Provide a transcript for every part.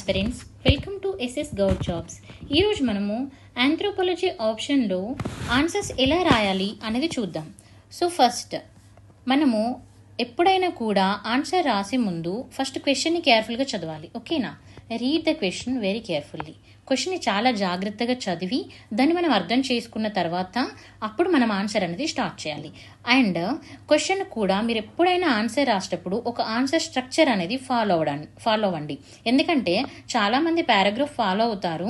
Aspirants, welcome to SS Goud jobs. ఈరోజు మనము anthropology ఆప్షన్లో ఆన్సర్స్ ఎలా రాయాలి అనేది చూద్దాం. సో ఫస్ట్ మనము ఎప్పుడైనా కూడా ఆన్సర్ రాసే ముందు ఫస్ట్ క్వశ్చన్ని కేర్ఫుల్గా చదవాలి. ఓకేనా? Read the question very carefully. క్వశ్చన్ని చాలా జాగ్రత్తగా చదివి దాన్ని మనం అర్థం చేసుకున్న తర్వాత అప్పుడు మనం ఆన్సర్ అనేది స్టార్ట్ చేయాలి. అండ్ క్వశ్చన్ కూడా మీరు ఎప్పుడైనా ఆన్సర్ రాసేటప్పుడు ఒక ఆన్సర్ స్ట్రక్చర్ అనేది ఫాలో అవ్వండి. ఎందుకంటే చాలామంది పారాగ్రాఫ్ ఫాలో అవుతారు.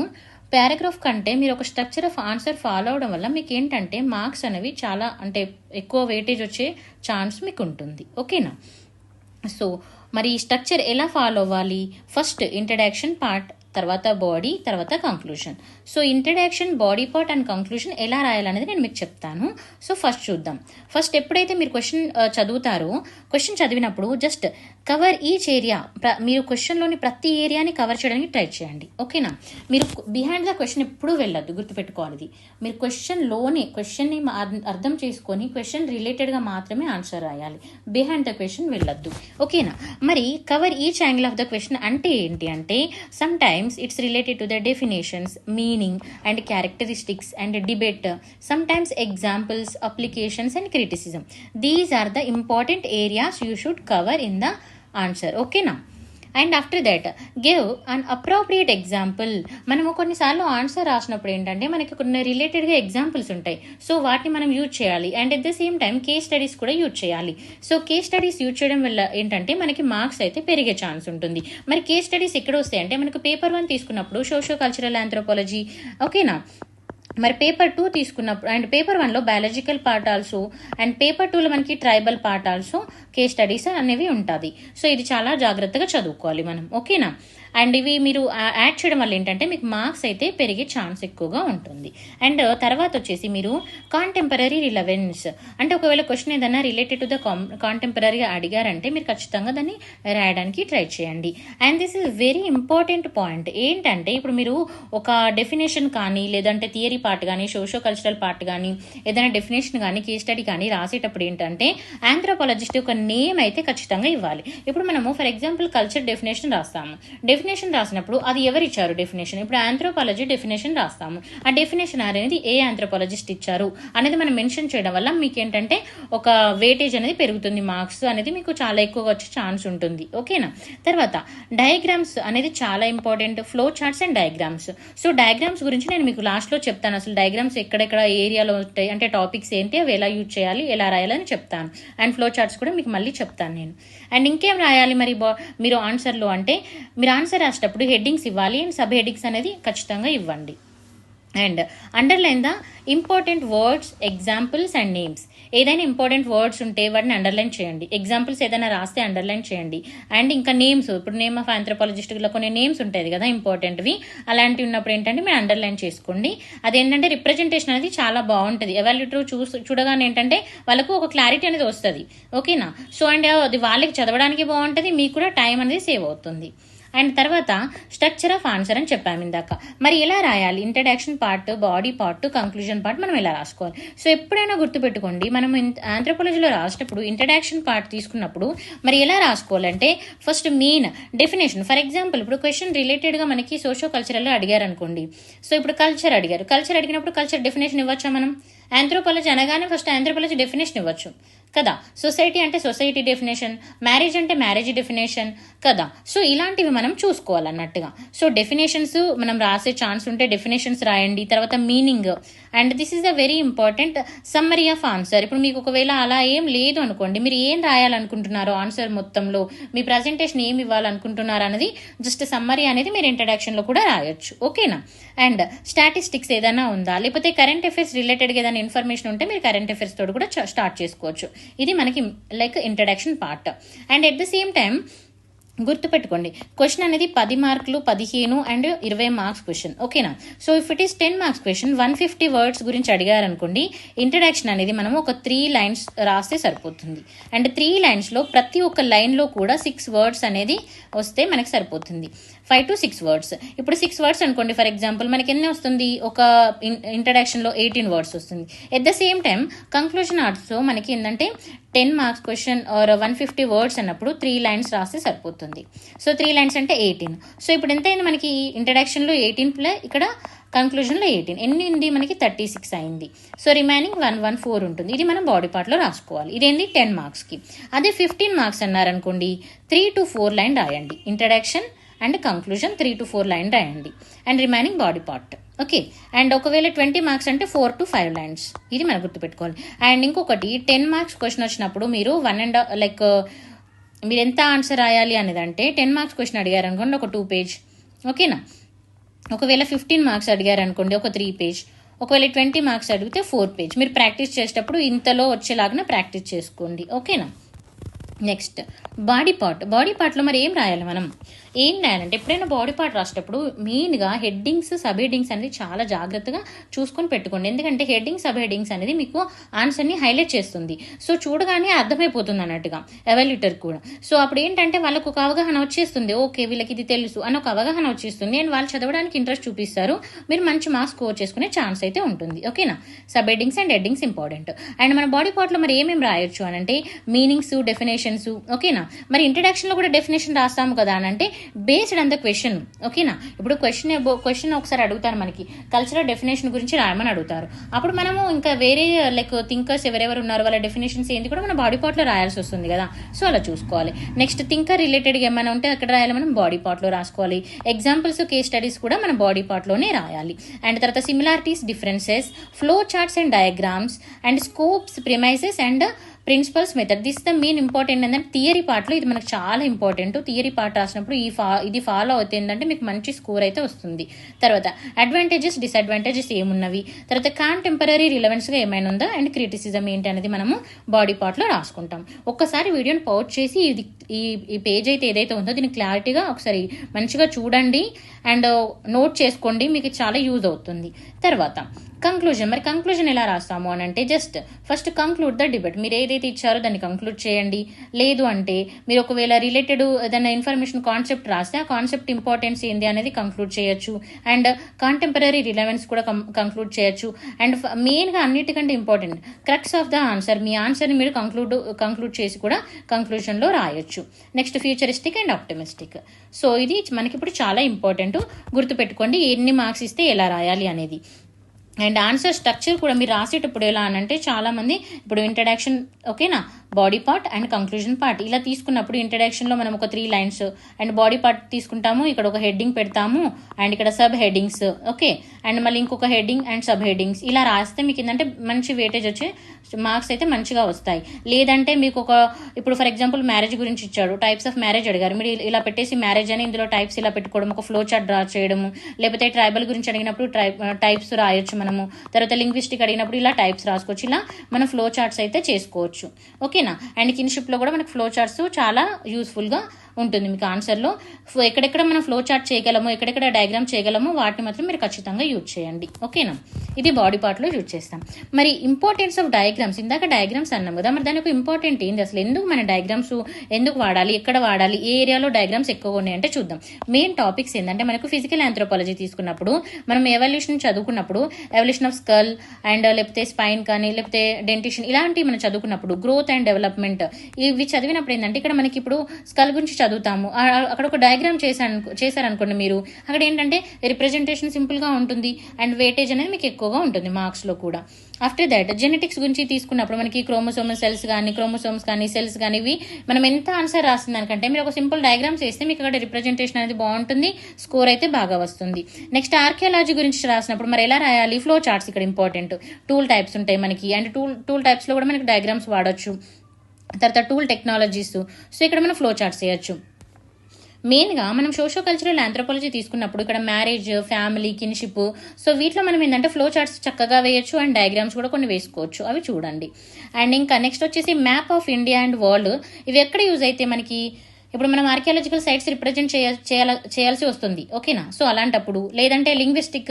పారాగ్రాఫ్ కంటే మీరు ఒక స్ట్రక్చర్ ఆఫ్ ఆన్సర్ ఫాలో అవడం వల్ల మీకు ఏంటంటే మార్క్స్ అనేవి చాలా ఎక్కువ వెయిటేజ్ వచ్చే ఛాన్స్ మీకు ఉంటుంది. ఓకేనా? సో మరి ఈ స్ట్రక్చర్ ఎలా ఫాలో అవ్వాలి? ఫస్ట్ ఇంట్రడక్షన్ పార్ట్, తర్వాత బాడీ, తర్వాత conclusion. So introduction, body part and conclusion ఎలా రాయాలనేది నేను మీకు చెప్తాను. సో ఫస్ట్ చూద్దాం. ఫస్ట్ ఎప్పుడైతే మీరు క్వశ్చన్ చదువుతారో, క్వశ్చన్ చదివినప్పుడు జస్ట్ కవర్ ఈచ్ ఏరియా, మీరు క్వశ్చన్లోని ప్రతి ఏరియాని కవర్ చేయడానికి ట్రై చేయండి. ఓకేనా? మీరు బిహైండ్ ద క్వశ్చన్ ఎప్పుడూ వెళ్ళొద్దు, గుర్తుపెట్టుకోవాలి. మీరు క్వశ్చన్ని అర్థం చేసుకొని క్వశ్చన్ రిలేటెడ్గా మాత్రమే ఆన్సర్ రాయాలి. బిహైండ్ ద క్వశ్చన్ వెళ్ళొద్దు. ఓకేనా? మరి cover each angle of the question అంటే ఏంటి అంటే, some times it's related to the definitions, meaning and characteristics and debate, sometimes examples, applications and criticism. These are the important areas you should cover in the answer. Okay na? And after that give an appropriate example. మనము కొన్నిసార్లు answer రాసినప్పుడు ఏంటంటే మనకి కొన్ని రిలేటెడ్గా examples ఉంటాయి. So వాటిని మనం యూజ్ చేయాలి. And at the same time case studies కూడా యూజ్ చేయాలి. సో కేస్ స్టడీస్ యూజ్ చేయడం వల్ల ఏంటంటే మనకి మార్క్స్ అయితే పెరిగే ఛాన్స్ ఉంటుంది. మరి కేస్ స్టడీస్ ఎక్కడ వస్తాయంటే మనకు పేపర్ 1 తీసుకున్నప్పుడు సోషియో కల్చరల్ ఆంథ్రోపాలజీ. ఓకేనా? మరి పేపర్ 2 తీసుకున్నప్పుడు అండ్ పేపర్ 1లో biological part also, and paper 2లో మనకి tribal part also case studies అనేవి ఉంటుంది. సో ఇది చాలా జాగ్రత్తగా చదువుకోవాలి మనం. ఓకేనా? అండ్ ఇవి మీరు యాడ్ చేయడం వల్ల ఏంటంటే మీకు మార్క్స్ అయితే పెరిగే ఛాన్స్ ఎక్కువగా ఉంటుంది. అండ్ తర్వాత వచ్చేసి మీరు కాంటెంపరీ రిలవెన్స్, అంటే ఒకవేళ క్వశ్చన్ ఏదైనా రిలేటెడ్ టు ద కాంటెంపరీగా అడిగారంటే మీరు ఖచ్చితంగా దాన్ని రాయడానికి ట్రై చేయండి. And this is very important point. ఏంటంటే ఇప్పుడు మీరు ఒక డెఫినేషన్ కానీ, లేదంటే థియరీ పార్ట్ కానీ, సోషో కల్చరల్ పార్ట్ కానీ, ఏదైనా డెఫినేషన్ కానీ, కేస్ స్టడీ కానీ రాసేటప్పుడు ఏంటంటే ఆంథ్రోపాలజిస్ట్ ఒక నేమ్ అయితే ఖచ్చితంగా ఇవ్వాలి. ఇప్పుడు మనము ఫర్ ఎగ్జాంపుల్ కల్చర్ డెఫినేషన్ రాస్తాము. డెఫినేషన్ రాసినప్పుడు అది ఎవరు ఇచ్చారు డెఫినేషన్? ఇప్పుడు ఆంథ్రోపాలజీ డెఫినేషన్ రాస్తాము. ఆ డెఫినేషన్ అనేది ఏ ఆంథ్రోపాలజిస్ట్ ఇచ్చారు అనేది మనం మెన్షన్ చేయడం వల్ల మీకు ఏంటంటే ఒక వెయిటేజ్ అనేది పెరుగుతుంది, మార్క్స్ అనేది మీకు చాలా ఎక్కువగా వచ్చే ఛాన్స్ ఉంటుంది. ఓకేనా? తర్వాత డయాగ్రామ్స్ అనేది చాలా important. Flow charts and diagrams. So diagrams గురించి నేను మీకు లాస్ట్లో చెప్తాను. అసలు డయాగ్రామ్స్ ఎక్కడెక్కడ ఏరియాలో ఉంటాయి, అంటే టాపిక్స్ ఏంటి, అవి ఎలా యూజ్ చేయాలి, ఎలా రాయాలని చెప్తాను. అండ్ ఫ్లో చార్ట్స్ కూడా మీకు మళ్ళీ చెప్తాను నేను. అండ్ ఇంకేం రాయాలి మరి మీరు ఆన్సర్లో అంటే, మీరు ఆన్సర్ రాసేటప్పుడు హెడ్డింగ్స్ ఇవ్వాలి అండ్ సబ్ హెడ్డింగ్స్ అనేది ఖచ్చితంగా ఇవ్వండి. And underline the important words, examples and names. ఏదైనా ఇంపార్టెంట్ వర్డ్స్ ఉంటే వాటిని అండర్లైన్ చేయండి. ఎగ్జాంపుల్స్ ఏదైనా రాస్తే అండర్లైన్ చేయండి. అండ్ ఇంకా నేమ్స్, ఇప్పుడు నేమ్ ఆఫ్ ఆంథ్రోపాలజిస్ట్లో కొన్ని నేమ్స్ ఉంటాయి కదా ఇంపార్టెంట్వి, అలాంటివి ఉన్నప్పుడు ఏంటంటే మీరు అండర్లైన్ చేసుకోండి. అదేంటంటే రిప్రజెంటేషన్ అనేది చాలా బాగుంటుంది. ఎవాల్యుయేటర్ చూడగానే ఏంటంటే వాళ్ళకు ఒక క్లారిటీ అనేది వస్తుంది. ఓకేనా? సో అండ్ అది వాళ్ళకి చదవడానికి బాగుంటుంది, మీకు కూడా టైం అనేది సేవ్ అవుతుంది. అండ్ తర్వాత స్ట్రక్చర్ ఆఫ్ ఆన్సర్ అని చెప్పాము ఇందాక. మరి ఎలా రాయాలి? Introduction part, body part, conclusion part మనం ఎలా రాసుకోవాలి? సో ఎప్పుడైనా గుర్తుపెట్టుకోండి, మనం ఆంథ్రోపాలజీలో రాసేటప్పుడు ఇంట్రడక్షన్ పార్ట్ తీసుకున్నప్పుడు మరి ఎలా రాసుకోవాలంటే first main definition. For example ఇప్పుడు క్వశ్చన్ రిలేటెడ్గా మనకి సోషో కల్చరల్లో అడిగారు అనుకోండి. సో ఇప్పుడు కల్చర్ అడిగినప్పుడు కల్చర్ డెఫినేషన్ ఇవ్వచ్చా మనం? ఆంథ్రోపాలజీ అనగానే ఫస్ట్ ఆంథ్రోపాలజీ డెఫినేషన్ ఇవ్వచ్చు కదా. సొసైటీ అంటే సొసైటీ డెఫినేషన్, మ్యారేజ్ అంటే మ్యారేజ్ డెఫినేషన్ కదా. సో ఇలాంటివి మనం చూసుకోవాలన్నట్టుగా. సో డెఫినేషన్స్ మనం రాసే ఛాన్స్ ఉంటే డెఫినేషన్స్ రాయండి. తర్వాత meaning. And this is the very important summary of answer. ఇప్పుడు మీకు ఒకవేళ అలా ఏం లేదు అనుకోండి, మీరు ఏం రాయాలనుకుంటున్నారో ఆన్సర్ మొత్తంలో, మీ ప్రజెంటేషన్ ఏమి ఇవ్వాలనుకుంటున్నారు అనేది జస్ట్ సమ్మరీ అనేది మీరు ఇంట్రడక్షన్లో కూడా రాయొచ్చు. ఓకేనా? అండ్ స్టాటిస్టిక్స్ ఏదైనా ఉందా, లేకపోతే కరెంట్ అఫైర్స్ రిలేటెడ్గా ఏదైనా ఇన్ఫర్మేషన్ ఉంటే మీరు కరెంట్ అఫైర్స్ తోటి కూడా స్టార్ట్ చేసుకోవచ్చు. ఇది మనకి like introduction part. And at the same time గుర్తుపెట్టుకోండి, క్వశ్చన్ అనేది 10 మార్కులు, 15 అండ్ 20 మార్క్స్ క్వశ్చన్. ఓకేనా? So if it is 10 marks question 150 words గురించి అడిగారనుకోండి, ఇంట్రడక్షన్ అనేది మనం ఒక 3 లైన్స్ రాస్తే సరిపోతుంది. అండ్ 3 లైన్స్లో ప్రతి ఒక్క లైన్లో కూడా 6 వర్డ్స్ అనేది వస్తే మనకి సరిపోతుంది. 5 to 6 వర్డ్స్. ఇప్పుడు 6 వర్డ్స్ అనుకోండి ఫర్ ఎగ్జాంపుల్, మనకి ఎన్ని వస్తుంది, ఒక ఇంట్రడక్షన్లో 18 వర్డ్స్ వస్తుంది. At the same time conclusion ఆర్ట్స్లో మనకి ఏంటంటే 10 మార్క్స్ క్వశ్చన్ ఆర్ 150 వర్డ్స్ అన్నప్పుడు 3 లైన్స్ రాస్తే సరిపోతుంది. సో 3 లైన్స్ అంటే 18. సో ఇప్పుడు ఎంత అయింది మనకి, ఇంట్రడక్షన్లో 18 ప్లస్ ఇక్కడ కంక్లూజన్లో 18, ఎన్ని ఉంది మనకి 36 అయింది. సో రిమైనింగ్ 114 ఉంటుంది. ఇది మనం బాడీ పార్ట్లో రాసుకోవాలి. ఇదేంది 10 మార్క్స్కి. అదే 15 మార్క్స్ అన్నారనుకోండి 3 to 4 లైన్ రాయండి. Introduction and conclusion 3 to 4 line రాయండి and remaining body part. Okay. And ఒకవేళ 20 మార్క్స్ అంటే 4 to 5 లైన్స్. ఇది మనం గుర్తుపెట్టుకోవాలి. అండ్ ఇంకొకటి 10 మార్క్స్ క్వశ్చన్ వచ్చినప్పుడు మీరు మీరు ఎంత ఆన్సర్ రాయాలి అనేది, అంటే 10 మార్క్స్ క్వశ్చన్ అడిగారు అనుకోండి ఒక 2 పేజ్, ఓకేనా. ఒకవేళ 15 మార్క్స్ అడిగారు అనుకోండి ఒక 3 పేజ్. ఒకవేళ 20 మార్క్స్ అడిగితే 4 పేజ్. మీరు ప్రాక్టీస్ చేసేటప్పుడు ఇంతలో వచ్చేలాగా ప్రాక్టీస్ చేసుకోండి, ఓకేనా. Next body part. బాడీ పార్ట్లో మరి ఏం రాయాలి, మనం ఏం రాయాలంటే ఎప్పుడైనా బాడీ పార్ట్ రాసేటప్పుడు మెయిన్గా హెడ్డింగ్స్, సబ్ హెడ్డింగ్స్ అనేది చాలా జాగ్రత్తగా చూసుకొని పెట్టుకోండి. ఎందుకంటే హెడ్డింగ్, సబ్ హెడ్డింగ్స్ అనేది మీకు ఆన్సర్ని హైలైట్ చేస్తుంది. సో చూడగానే అర్థమైపోతుంది అన్నట్టుగా ఎవాల్యుయేటర్ కూడా. సో అప్పుడు ఏంటంటే వాళ్ళకు ఒక అవగాహన వచ్చేస్తుంది, ఓకే వీళ్ళకి ఇది తెలుసు అని ఒక అవగాహన వచ్చేస్తుంది అండ్ వాళ్ళు చదవడానికి ఇంట్రెస్ట్ చూపిస్తారు. మీరు మంచి మార్క్స్ స్కోర్ చేసుకునే ఛాన్స్ అయితే ఉంటుంది, ఓకేనా. Sub headings and headings important. And మన బాడీ పార్ట్లో మరి ఏమేమి రాయొచ్చు అని అంటే మీనింగ్స్, డెఫినేషన్స్, ఓకేనా. మరి ఇంట్రడక్షన్లో కూడా డెఫినేషన్ రాస్తాము కదా అని అంటే బేస్డ్ ఆన్ ద క్వశ్చన్, ఓకేనా. ఇప్పుడు క్వశ్చన్ ఒకసారి అడుగుతారు, మనకి కల్చరల్ డెఫినేషన్ గురించి రాయమని అడుగుతారు. అప్పుడు మనము ఇంకా వేరే థింకర్స్ ఎవరెవరు ఉన్నారు వాళ్ళ డెఫినేషన్స్ ఏంటి కూడా మన బాడీ పార్ట్లో రాయాల్సి వస్తుంది కదా. సో అలా చూసుకోవాలి. నెక్స్ట్ థింకర్ రిలేటెడ్గా ఏమైనా ఉంటే అక్కడ రాయాలి, మనం బాడీ పార్ట్లో రాసుకోవాలి. ఎగ్జాంపుల్స్, కేస్ స్టడీస్ కూడా మన బాడీ పార్ట్లోనే రాయాలి. అండ్ తర్వాత similarities, differences, flow charts and diagrams and scopes, premises and principles, method. This the main important ఏంటంటే థియరీ పార్ట్లో ఇది మనకు చాలా ఇంపార్టెంట్. థియరీ పార్ట్ రాసినప్పుడు ఇది ఫాలో అవుతే ఏంటంటే మీకు మంచి స్కోర్ అయితే వస్తుంది. తర్వాత అడ్వాంటేజెస్, డిసడ్వాంటేజెస్ ఏమున్నవి, తర్వాత కాంటెంపరీ రిలవెన్స్గా ఏమైనా ఉందా అండ్ క్రిటిసిజం ఏంటి అనేది మనము బాడీ పార్ట్లో రాసుకుంటాం. ఒక్కసారి వీడియోని పౌజ్ చేసి ఈ పేజ్ అయితే ఏదైతే ఉందో దీన్ని క్లారిటీగా ఒకసారి మంచిగా చూడండి అండ్ నోట్ చేసుకోండి, మీకు చాలా యూజ్ అవుతుంది. తర్వాత కంక్లూజన్. మరి కంక్లూజన్ ఎలా రాస్తాము అని అంటే just first conclude the debate. మీరు ఏదైతే ఇచ్చారో దాన్ని కంక్లూడ్ చేయండి. లేదు అంటే మీరు ఒకవేళ రిలేటెడ్ ఏదైనా ఇన్ఫర్మేషన్ కాన్సెప్ట్ రాస్తే ఆ కాన్సెప్ట్ ఇంపార్టెన్స్ ఏంది అనేది కంక్లూడ్ చేయొచ్చు. అండ్ కాంటెంపరీ రిలవెన్స్ కూడా కంక్లూడ్ చేయొచ్చు. అండ్ మెయిన్గా అన్నిటికంటే important crux of the answer, మీ ఆన్సర్ని మీరు కంక్లూడ్ చేసి కూడా కంక్లూజన్లో రాయొచ్చు. Next futuristic and optimistic. So ఇది మనకి ఇప్పుడు చాలా ఇంపార్టెంట్, గుర్తుపెట్టుకోండి ఎన్ని మార్క్స్ ఇస్తే ఎలా రాయాలి అనేది. అండ్ ఆన్సర్ స్ట్రక్చర్ కూడా మీరు రాసేటప్పుడు ఎలా అనంటే చాలామంది ఇప్పుడు ఇంట్రడక్షన్, ఓకేనా, body part and conclusion part ఇలా తీసుకున్నప్పుడు ఇంట్రడక్షన్లో మనం ఒక 3 లైన్స్ అండ్ బాడీ పార్ట్ తీసుకుంటాము, ఇక్కడ ఒక హెడ్డింగ్ పెడతాము అండ్ ఇక్కడ సబ్ హెడ్డింగ్స్, ఓకే, అండ్ మళ్ళీ ఇంకొక హెడ్డింగ్ అండ్ సబ్ హెడ్డింగ్స్ ఇలా రాస్తే మీకు ఏంటంటే మంచి వెయిటేజ్ వచ్చే మార్క్స్ అయితే మంచిగా వస్తాయి. లేదంటే మీకు ఇప్పుడు ఫర్ ఎగ్జాంపుల్ మ్యారేజ్ గురించి ఇచ్చాడు, టైప్స్ ఆఫ్ మ్యారేజ్ అడిగారు, మీరు ఇలా పెట్టేసి మ్యారేజ్ అని ఇందులో టైప్స్ ఇలా పెట్టుకోవడం, ఒక ఫ్లో చార్ట్ డ్రా చేయడము, లేకపోతే ట్రైబల్ గురించి అడిగినప్పుడు టైప్స్ రాయొచ్చు మనము, తర్వాత లింగ్విస్టిక్ అడిగినప్పుడు ఇలా టైప్స్ రాసుకోవచ్చు. ఇలా మనం ఫ్లో చార్ట్స్ అయితే చేసుకోవచ్చు, ఓకేనా. అండ్ కిన్షిప్లో కూడా మనకు ఫ్లో చార్ట్స్ చాలా యూస్ఫుల్గా ఉంటుంది మీకు ఆన్సర్లో. ఎక్కడెక్కడ మనం ఫ్లో చార్ట్ చేయగలమో, ఎక్కడెక్కడ డయాగ్రామ్ చేయగలమో వాటిని మాత్రం మీరు ఖచ్చితంగా యూజ్ చేయండి, ఓకేనా. ఇది బాడీ పార్ట్లో యూజ్ చేస్తాం. మరి ఇంపార్టెన్స్ ఆఫ్ డయాగ్రామ్స్, ఇందాక డయాగ్రామ్స్ అన్నాం కదా, మరి దాని యొక్క ఇంపార్టెంట్ ఏంది అసలు, ఎందుకు మన డయాగ్రామ్స్ ఎందుకు వాడాలి, ఎక్కడ వాడాలి, ఏ ఏరియాలో డయాగ్రామ్స్ ఎక్కువగా ఉన్నాయంటే చూద్దాం. మెయిన్ టాపిక్స్ ఏంటంటే మనకు ఫిజికల్ ఆంథ్రోపాలజీ తీసుకున్నప్పుడు, మనం ఎవల్యూషన్ చదువుకున్నప్పుడు ఎవల్యూషన్ ఆఫ్ స్కల్ అండ్ లేకపోతే స్పైన్ కానీ లేకపోతే డెంటిషన్ ఇలాంటివి మనం చదువుకున్నప్పుడు, గ్రోత్ అండ్ డెవలప్మెంట్ ఇవి చదివినప్పుడు ఏంటంటే ఇక్కడ మనకి ఇప్పుడు స్కల్ గురించి చదువుతాము, అక్కడ ఒక డయాగ్రామ్ చేశారనుకోండి మీరు, అక్కడ ఏంటంటే రిప్రజెంటేషన్ సింపుల్గా ఉంటుంది అండ్ వెయిటేజ్ అనేది మీకు ఎక్కువగా ఉంటుంది మార్క్స్లో కూడా. ఆఫ్టర్ దాట్ జెనెటిక్స్ గురించి తీసుకున్నప్పుడు మనకి క్రోమోసోమల్ క్రోమోసోమ్స్ కానీ సెల్స్ కానీ ఇవి మనం ఎంత ఆన్సర్ రాసిన దానికంటే మీరు ఒక సింపుల్ డయాగ్రామ్స్ వేస్తే మీకు అక్కడ రిప్రజెంటేషన్ అనేది బాగుంటుంది, స్కోర్ అయితే బాగా వస్తుంది. నెక్స్ట్ ఆర్కియాలజీ గురించి రాసినప్పుడు మరి ఎలా రాయాలి, ఫ్లో చార్ట్స్ ఇక్కడ ఇంపార్టెంట్. టూల్ టైప్స్ ఉంటాయి మనకి అండ్ టూల్ టైప్స్లో కూడా మనకి డయాగ్రామ్స్ వాడచ్చు. తర్వాత టూల్ టెక్నాలజీస్, సో ఇక్కడ మనం ఫ్లో చార్ట్స్ చేయొచ్చు. మెయిన్గా మనం సోషో కల్చరల్ ఆంథ్రోపాలజీ తీసుకున్నప్పుడు ఇక్కడ మ్యారేజ్, ఫ్యామిలీ, కిన్షిప్, సో వీటిలో మనం ఏంటంటే ఫ్లో చార్ట్స్ చక్కగా వేయచ్చు అండ్ డయాగ్రామ్స్ కూడా కొన్ని వేసుకోవచ్చు, అవి చూడండి. అండ్ ఇంకా నెక్స్ట్ వచ్చేసి map of India and world, ఇవి ఎక్కడ యూజ్ అయితే మనకి ఇప్పుడు మనం ఆర్కియాలజికల్ సైట్స్ రిప్రజెంట్ చేయాల్సి వస్తుంది, ఓకేనా. సో అలాంటప్పుడు లేదంటే లింగ్విస్టిక్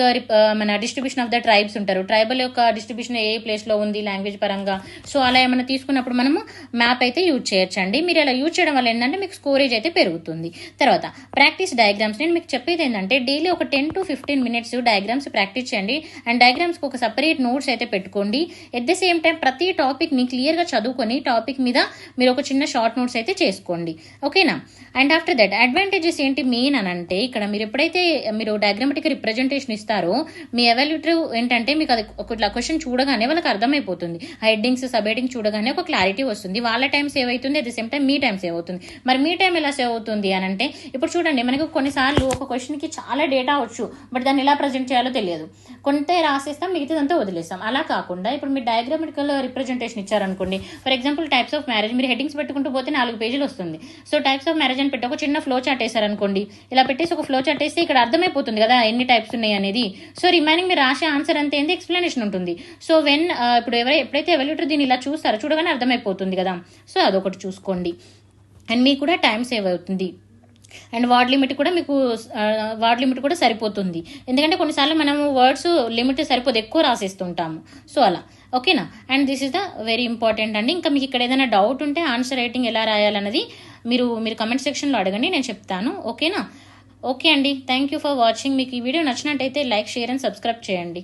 మన డిస్ట్రిబ్యూషన్ ఆఫ్ ద ట్రైబ్స్ ఉంటారు, ట్రైబల్ యొక్క డిస్ట్రిబ్యూషన్ ఏ ప్లేస్లో ఉంది లాంగ్వేజ్ పరంగా, సో అలా ఏమైనా తీసుకున్నప్పుడు మనము మ్యాప్ అయితే యూజ్ చేయొచ్చండి. మీరు అలా యూజ్ చేయడం వల్ల ఏంటంటే మీకు స్కోరేజ్ అయితే పెరుగుతుంది. తర్వాత ప్రాక్టీస్ డయాగ్రామ్స్. నేను మీకు చెప్పేది ఏంటంటే డైలీ ఒక 10 to 15 minutes డయాగ్రామ్స్ ప్రాక్టీస్ చేయండి. అండ్ డయాగ్రామ్స్కి ఒక సపరేట్ నోట్స్ అయితే పెట్టుకోండి. ఎట్ ద సేమ్ టైం ప్రతి టాపిక్ని క్లియర్గా చదువుకొని టాపిక్ మీద మీరు ఒక చిన్న షార్ట్ నోట్స్ అయితే చేసుకోండి, ఓకేనా. అండ్ ఆఫ్టర్ దట్ అడ్వాంటేజెస్ ఏంటి మెయిన్ అని అంటే, ఇక్కడ మీరు ఎప్పుడైతే మీరు డయాగ్రామటిక్ రిప్రజెంటేషన్ ఇస్తారో మీ ఎవాల్యుయేటర్ ఏంటంటే మీకు అది ఒక క్వశ్చన్ చూడగానే వాళ్ళకి అర్థమైపోతుంది. హెడ్డింగ్స్ సబ్ హెడ్డింగ్ చూడగానే ఒక క్లారిటీ వస్తుంది, వాళ్ళ టైం సేవ్ అవుతుంది, at the same time me time save అవుతుంది. మరి మీ టైం ఎలా సేవ్ అవుతుంది అని అంటే, ఇప్పుడు చూడండి మనకు కొన్నిసార్లు ఒక క్వశ్చన్కి చాలా డేటా వచ్చు, బట్ దాన్ని ఎలా ప్రజెంట్ చేయాలో తెలియదు, కొంటే రాసేస్తాం, మిగతాదంతా వదిలేస్తాం. అలా కాకుండా ఇప్పుడు మీరు డయాగ్రామటికల్ రిప్రజెంటేషన్ ఇచ్చారనుకోండి, for example types of marriage, మీరు హెడ్డింగ్స్ పెట్టుకుంటూ పోతే 4 పేజీలు వస్తుంది. సో టైప్స్ ఆఫ్ మ్యారేజ్ అని పెట్టి ఒక చిన్న ఫ్లో చార్ట్ వేసారనుకోండి, ఇలా పెట్టేసి ఒక ఫ్లో చార్ట్ వేస్తే ఇక్కడ అర్థమైపోతుంది కదా ఎన్ని టైప్స్ ఉన్నాయి అనేది. సో రిమైనింగ్ మీరు రాసే ఆన్సర్ అంతే ఏంది ఎక్స్ప్లెనేషన్ ఉంటుంది. సో ఇప్పుడు ఎప్పుడైతే ఎవాల్యుయేటర్ దీన్ని ఇలా చూస్తారో చూడగానే అర్థమైపోతుంది కదా. సో అదొకటి చూసుకోండి, అండ్ మీకు కూడా టైం సేవ్ అవుతుంది. అండ్ వర్డ్ లిమిట్ కూడా సరిపోతుంది, ఎందుకంటే కొన్నిసార్లు మనము వర్డ్స్ లిమిట్ సరిపోదు, ఎక్కువ రాసేస్తుంటాము. సో అలా, ఓకేనా. And this is the very important అండి. ఇంకా మీకు ఇక్కడ ఏదైనా డౌట్ ఉంటే ఆన్సర్ రైటింగ్ ఎలా రాయాలన్నది మీరు కమెంట్ సెక్షన్లో అడగండి, నేను చెప్తాను, ఓకేనా. ఓకే అండి, థ్యాంక్ యూ ఫర్ వాచింగ్. మీకు ఈ వీడియో నచ్చినట్టయితే లైక్, షేర్ అండ్ సబ్స్క్రైబ్ చేయండి.